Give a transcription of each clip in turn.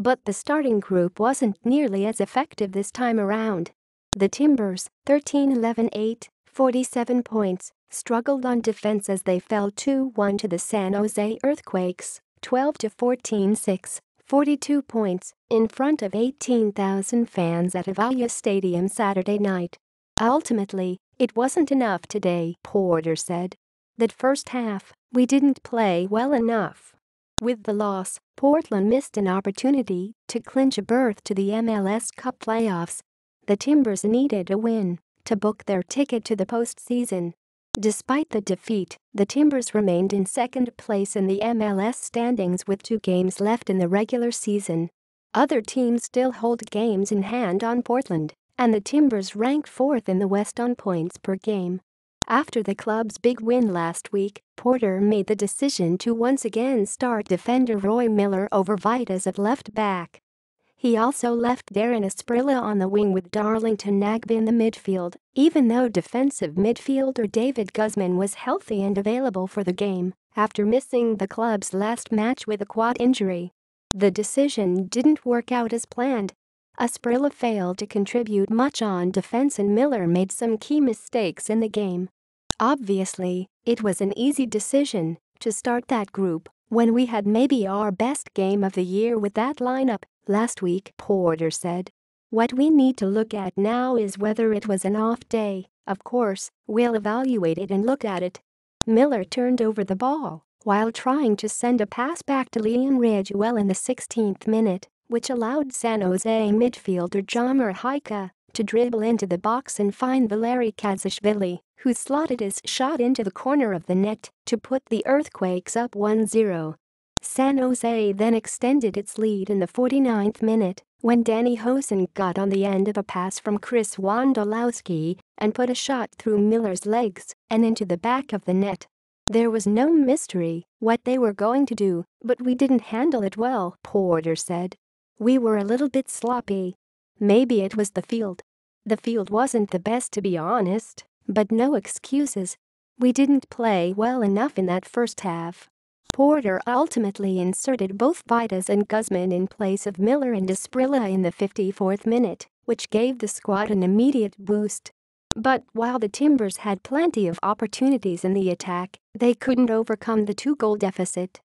But the starting group wasn't nearly as effective this time around. The Timbers, 13-11-8, 47 points, struggled on defense as they fell 2-1 to the San Jose Earthquakes, 12-14-6, 42 points, in front of 18,000 fans at Avaya Stadium Saturday night. Ultimately, it wasn't enough today, Porter said. That first half, we didn't play well enough. With the loss, Portland missed an opportunity to clinch a berth to the MLS Cup playoffs. The Timbers needed a win to book their ticket to the postseason. Despite the defeat, the Timbers remained in second place in the MLS standings with 2 games left in the regular season. Other teams still hold games in hand on Portland, and the Timbers rank 4th in the West on points per game. After the club's big win last week, Porter made the decision to once again start defender Roy Miller over Vitas at left back. He also left Darren Asprilla on the wing with Darlington Nagbe in the midfield, even though defensive midfielder David Guzman was healthy and available for the game after missing the club's last match with a quad injury. The decision didn't work out as planned. Asprilla failed to contribute much on defense and Miller made some key mistakes in the game. Obviously, it was an easy decision to start that group when we had maybe our best game of the year with that lineup last week, Porter said. What we need to look at now is whether it was an off day. Of course, we'll evaluate it and look at it. Miller turned over the ball while trying to send a pass back to Leon Ridgewell in the 16th minute, which allowed San Jose midfielder Jomar Haika to dribble into the box and find Valeri Kazashvili, who slotted his shot into the corner of the net to put the Earthquakes up 1-0. San Jose then extended its lead in the 49th minute when Danny Hoesen got on the end of a pass from Chris Wondolowski and put a shot through Miller's legs and into the back of the net. There was no mystery what they were going to do, but we didn't handle it well, Porter said. We were a little bit sloppy. Maybe it was the field. The field wasn't the best, to be honest, but no excuses. We didn't play well enough in that first half. Porter ultimately inserted both Vitas and Guzman in place of Miller and Asprilla in the 54th minute, which gave the squad an immediate boost. But while the Timbers had plenty of opportunities in the attack, they couldn't overcome the 2-goal deficit.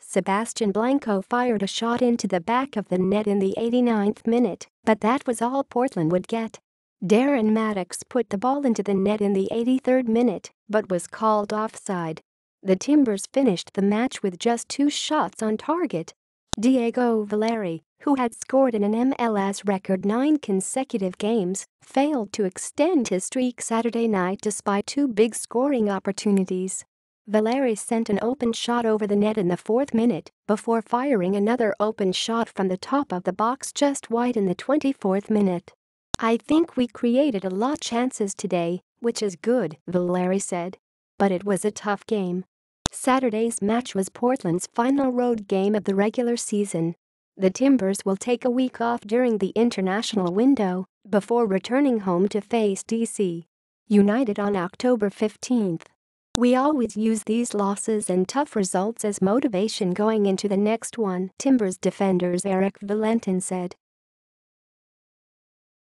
Sebastian Blanco fired a shot into the back of the net in the 89th minute, but that was all Portland would get. Darren Maddox put the ball into the net in the 83rd minute, but was called offside. The Timbers finished the match with just 2 shots on target. Diego Valeri, who had scored in an MLS record 9 consecutive games, failed to extend his streak Saturday night despite 2 big scoring opportunities. Valeri sent an open shot over the net in the 4th minute before firing another open shot from the top of the box just wide in the 24th minute. I think we created a lot of chances today, which is good, Valeri said. But it was a tough game. Saturday's match was Portland's final road game of the regular season. The Timbers will take a week off during the international window before returning home to face DC United on October 15th. We always use these losses and tough results as motivation going into the next one, Timbers defender Eric Valentin said.